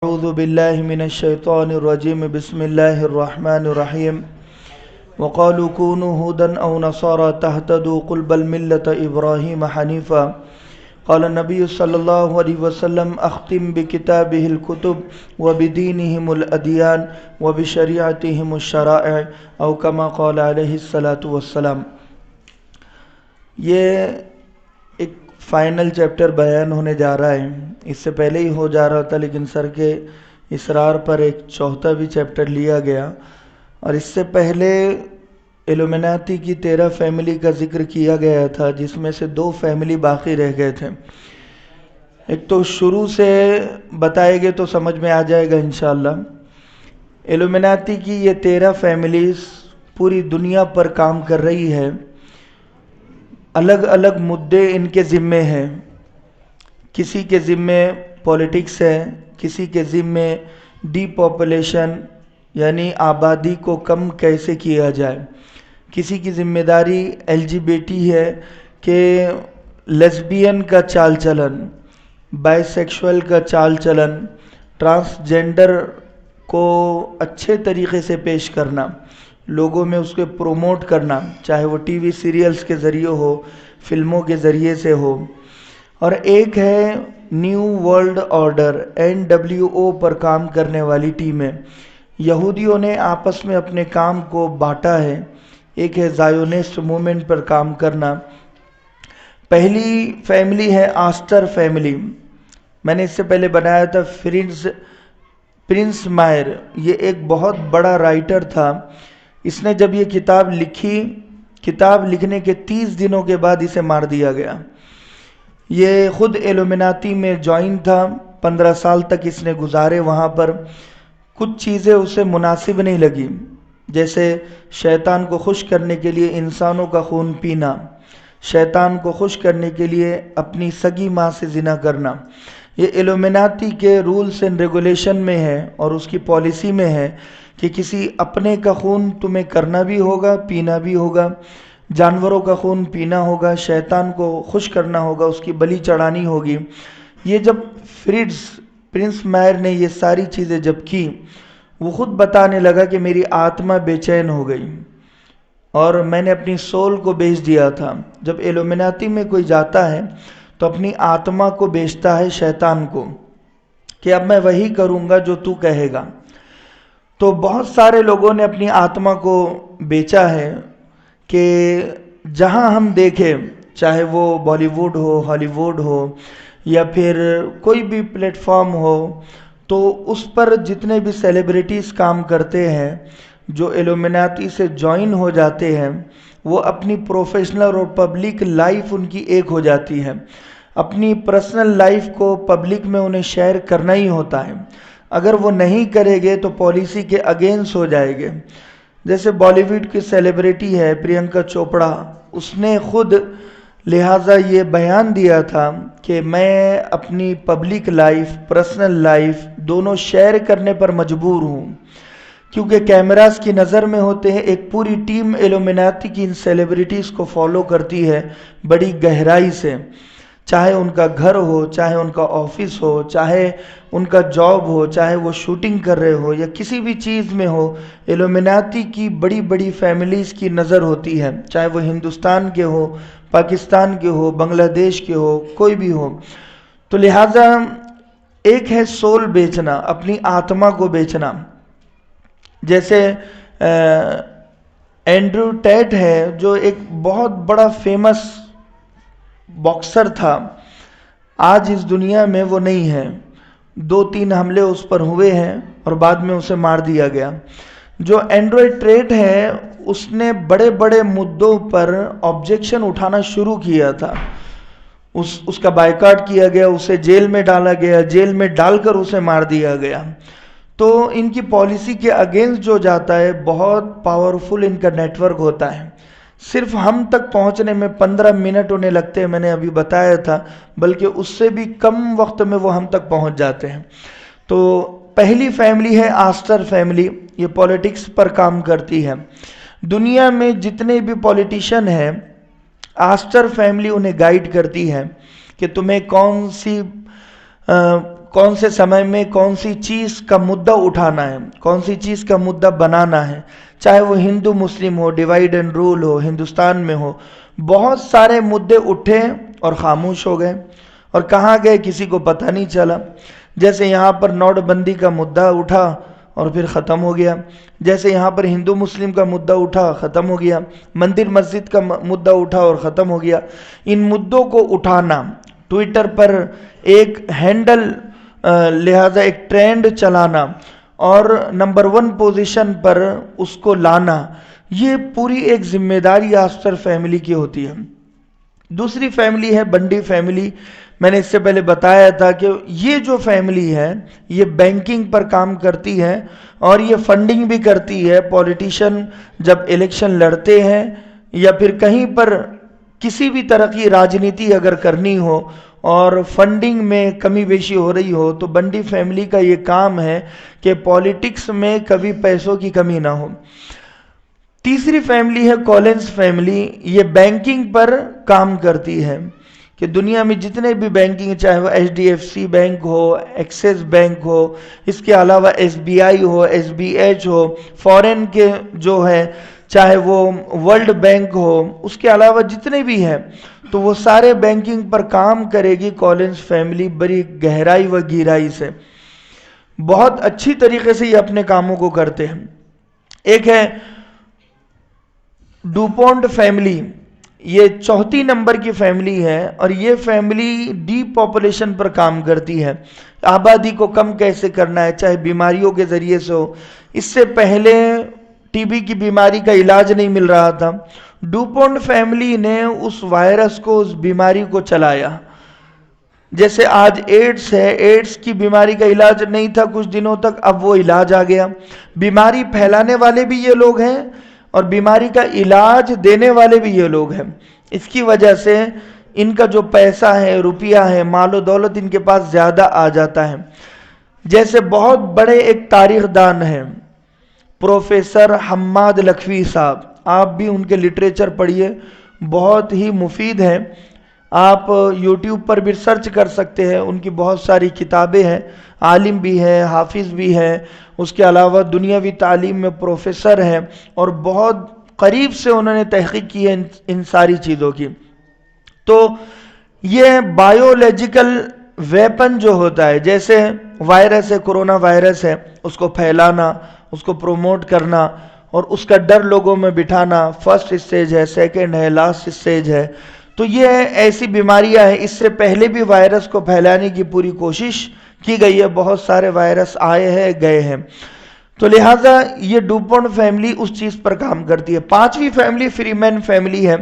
أعوذ بالله من الشيطان الرجيم بسم الله الرحمن الرحيم وقالوا كونوا هودا أو نصارى تهتدوا قل بل ملة إبراهيم حنيفا قال النبي صلى الله عليه وسلم أختم بكتابه الكتب وبدينهم الأديان وبشريعتهم الشرائع أو كما قال عليه الصلاة والسلام. یہ ایک فائنل چیپٹر بیان ہونے جا رہا ہے. اس سے پہلے ہی ہو جا رہا تھا لیکن سر کے اصرار پر ایک چوتھا بھی چیپٹر لیا گیا. اور اس سے پہلے ایلومیناتی کی 13 فیملی کا ذکر کیا گیا تھا، جس میں سے 2 فیملی باقی رہ گئے تھے. ایک تو شروع سے بتائے گے تو سمجھ میں آ جائے گا انشاءاللہ. ایلومیناتی کی یہ 13 فیملیز پوری دنیا پر کام کر رہی ہے. الگ الگ مدعے ان کے ذمے ہیں. کسی کے ذمے پولیٹکس ہے، کسی کے ذمے ڈی پاپولیشن یعنی آبادی کو کم کیسے کیا جائے، کسی کی ذمہ داری LGBT ہے کہ لیسبین کا چال چلن، بائی سیکشول کا چال چلن، ٹرانسجینڈر کو اچھے طریقے سے پیش کرنا، لوگوں میں اس کو پروموٹ کرنا، چاہے وہ ٹی وی سیریلز کے ذریعے ہو، فلموں کے ذریعے سے ہو. اور ایک ہے نیو ورلڈ آرڈر NWO پر کام کرنے والی ٹیمیں. یہودیوں نے آپس میں اپنے کام کو بانٹا ہے. ایک ہے زائونسٹ موومنٹ پر کام کرنا. پہلی فیملی ہے آسٹر فیملی. میں نے اس سے پہلے بنایا تھا پرنس مائر. یہ ایک بہت بڑا رائٹر تھا. اس نے جب یہ کتاب لکھی، کتاب لکھنے کے 30 دنوں کے بعد اسے مار دیا گیا. یہ خود ایلومیناتی میں جوائن تھا. 15 سال تک اس نے گزارے وہاں پر. کچھ چیزیں اسے مناسب نہیں لگی، جیسے شیطان کو خوش کرنے کے لیے انسانوں کا خون پینا، شیطان کو خوش کرنے کے لیے اپنی سگی ماں سے زنا کرنا. یہ ایلومیناتی کے رولز اینڈ ریگولیشن میں ہے اور اس کی پالیسی میں ہے کہ کسی اپنے کا خون تمہیں کرنا بھی ہوگا، پینا بھی ہوگا، جانوروں کا خون پینا ہوگا، شیطان کو خوش کرنا ہوگا، اس کی بلی چڑھانی ہوگی. یہ جب پرنس مائر نے یہ ساری چیزیں جب کی، وہ خود بتانے لگا کہ میری آتما بے چین ہو گئی اور میں نے اپنی سول کو بیچ دیا تھا. جب ایلومیناتی میں کوئی جاتا ہے تو اپنی آتما کو بیچتا ہے شیطان کو کہ اب میں وہی کروں گا جو تو کہے گا. تو بہت سارے لوگوں نے اپنی آتما کو بیچا ہے کہ جہاں ہم دیکھیں، چاہے وہ بالی ووڈ ہو، ہالی ووڈ ہو یا پھر کوئی بھی پلیٹ فارم ہو، تو اس پر جتنے بھی سیلیبریٹیز کام کرتے ہیں جو ایلومیناتی سے جوائن ہو جاتے ہیں، وہ اپنی پروفیشنل اور پبلک لائف ان کی ایک ہو جاتی ہے. اپنی پرسنل لائف کو پبلک میں انہیں شیئر کرنا ہی ہوتا ہے. اگر وہ نہیں کرے گے تو پالیسی کے اگینسٹ ہو جائے گے. جیسے بالی ووڈ کی سیلیبریٹی ہے پرینکا چوپڑا، اس نے خود لہٰذا یہ بیان دیا تھا کہ میں اپنی پبلک لائف، پرسنل لائف دونوں شیئر کرنے پر مجبور ہوں، کیونکہ کیمراز کی نظر میں ہوتے ہیں. ایک پوری ٹیم ایلومیناتی کی ان سیلیبریٹیز کو فالو کرتی ہے بڑی گہرائی سے، چاہے ان کا گھر ہو، چاہے ان کا آفس ہو، چاہے ان کا جاب ہو، چاہے وہ شوٹنگ کر رہے ہو یا کسی بھی چیز میں ہو. ایلومیناتی کی بڑی بڑی فیملیز کی نظر ہوتی ہے، چاہے وہ ہندوستان کے ہو، پاکستان کے ہو، بنگلہ دیش کے ہو، کوئی بھی ہو. تو لہٰذا ایک ہے سول بیچنا، اپنی آتما کو بیچنا. جیسے اینڈریو ٹیٹ ہے جو ایک بہت بڑا فیمس باکسر تھا، آج اس دنیا میں وہ نہیں ہے. 2-3 حملے اس پر ہوئے ہیں اور بعد میں اسے مار دیا گیا. جو اینڈریو ٹیٹ ہے اس نے بڑے بڑے مدعوں پر آبجیکشن اٹھانا شروع کیا تھا. اس کا بائیکاٹ کیا گیا، اسے جیل میں ڈالا گیا، جیل میں ڈال کر اسے مار دیا گیا. تو ان کی پالیسی کے اگینسٹ جو جاتا ہے، بہت پاورفل ان کا نیٹ ورک ہوتا ہے. صرف ہم تک پہنچنے میں 15 منٹ انہیں لگتے ہیں، میں نے ابھی بتایا تھا، بلکہ اس سے بھی کم وقت میں وہ ہم تک پہنچ جاتے ہیں. تو پہلی فیملی ہے آسٹر فیملی. یہ پولیٹکس پر کام کرتی ہے. دنیا میں جتنے بھی پولیٹیشین ہیں، آسٹر فیملی انہیں گائیڈ کرتی ہے کہ تمہیں کون سے سمے میں کون سی چیز کا مدعا اٹھانا ہے، کون سی چیز کا مدعا بنانا ہے، چاہے وہ ہندو مسلم ہو، ڈیوائڈ اینڈ رول ہو، ہندوستان میں ہو، بہت سارے مدعے اٹھے اور خاموش ہو گئے، اور کہاں گئے کسی کو پتہ نہیں چلا۔ جیسے یہاں پر نوٹ بندی کا مدعا اٹھا اور پھر ختم ہو گیا، جیسے یہاں پر ہندو مسلم کا مدعا اٹھا ختم ہو گیا، مندر مسجد کا مدعا اٹھا اور ختم ہو گیا۔ ان مدعوں کو اٹھانا، ٹویٹر پر ایک ہینڈل لہذا ایک ٹرینڈ چلانا اور نمبر 1 پوزیشن پر اس کو لانا، یہ پوری ایک ذمہ داری آفٹر فیملی کی ہوتی ہے۔ دوسری فیملی ہے بنڈی فیملی۔ میں نے اس سے پہلے بتایا تھا کہ یہ جو فیملی ہے یہ بینکنگ پر کام کرتی ہے اور یہ فنڈنگ بھی کرتی ہے۔ پولیٹیشین جب الیکشن لڑتے ہیں یا پھر کہیں پر کسی بھی طرح کی راجنیتی اگر کرنی ہو اور فنڈنگ میں کمی بیشی ہو رہی ہو تو بنڈی فیملی کا یہ کام ہے کہ پولیٹکس میں کبھی پیسوں کی کمی نہ ہو۔ تیسری فیملی ہے کولنز فیملی۔ یہ بینکنگ پر کام کرتی ہے کہ دنیا میں جتنے بھی بینکنگ، چاہے وہ HDFC بینک ہو، ایکسس بینک ہو، اس کے علاوہ SBI ہو، SBH ہو، فورن کے جو ہے چاہے وہ ورلڈ بینک ہو، اس کے علاوہ جتنے بھی ہیں تو وہ سارے بینکنگ پر کام کرے گی کولنز فیملی بڑی گہرائی و گہرائی سے۔ بہت اچھی طریقے سے یہ اپنے کاموں کو کرتے ہیں۔ ایک ہے ڈوپونٹ فیملی، یہ 4 نمبر کی فیملی ہے اور یہ فیملی ڈی پاپولیشن پر کام کرتی ہے۔ آبادی کو کم کیسے کرنا ہے، چاہے بیماریوں کے ذریعے سے ہو۔ اس سے پہلے TB کی بیماری کا علاج نہیں مل رہا تھا، ڈوپونٹ فیملی نے اس وائرس کو، اس بیماری کو چلایا۔ جیسے آج ایڈز ہے، ایڈز کی بیماری کا علاج نہیں تھا کچھ دنوں تک، اب وہ علاج آ گیا۔ بیماری پھیلانے والے بھی یہ لوگ ہیں اور بیماری کا علاج دینے والے بھی یہ لوگ ہیں۔ اس کی وجہ سے ان کا جو پیسہ ہے، روپیہ ہے، مال و دولت ان کے پاس زیادہ آ جاتا ہے۔ جیسے بہت بڑے ایک تاریخ دان ہیں پروفیسر حماد لکھوی صاحب، آپ بھی ان کے لٹریچر پڑھیے، بہت ہی مفید ہیں۔ آپ یوٹیوب پر بھی سرچ کر سکتے ہیں، ان کی بہت ساری کتابیں ہیں، عالم بھی ہے، حافظ بھی ہے، اس کے علاوہ دنیاوی تعلیم میں پروفیسر ہیں اور بہت قریب سے انہوں نے تحقیق کی ہے ان ساری چیزوں کی۔ تو یہ بایولوجیکل ویپن جو ہوتا ہے، جیسے وائرس ہے، کرونا وائرس ہے، اس کو پھیلانا، اس کو پروموٹ کرنا اور اس کا ڈر لوگوں میں بٹھانا، فرسٹ اسٹیج ہے، سیکنڈ ہے، لاسٹ اسٹیج ہے۔ تو یہ ایسی بیماریاں ہیں، اس سے پہلے بھی وائرس کو پھیلانے کی پوری کوشش کی گئی ہے، بہت سارے وائرس آئے ہیں گئے ہیں، تو لہٰذا یہ ڈوپونٹ فیملی اس چیز پر کام کرتی ہے۔ 5ویں فیملی فریمین فیملی ہے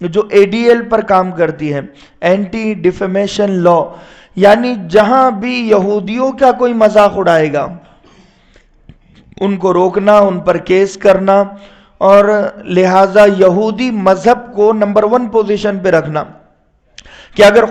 جو ADL پر کام کرتی ہے، اینٹی ڈیفیمیشن لا، یعنی جہاں بھی یہودیوں کا کوئی مذاق اڑائے گا ان کو روکنا، ان پر کیس کرنا، اور لہٰذا یہودی مذہب کو نمبر 1 پوزیشن پہ رکھنا کہ اگر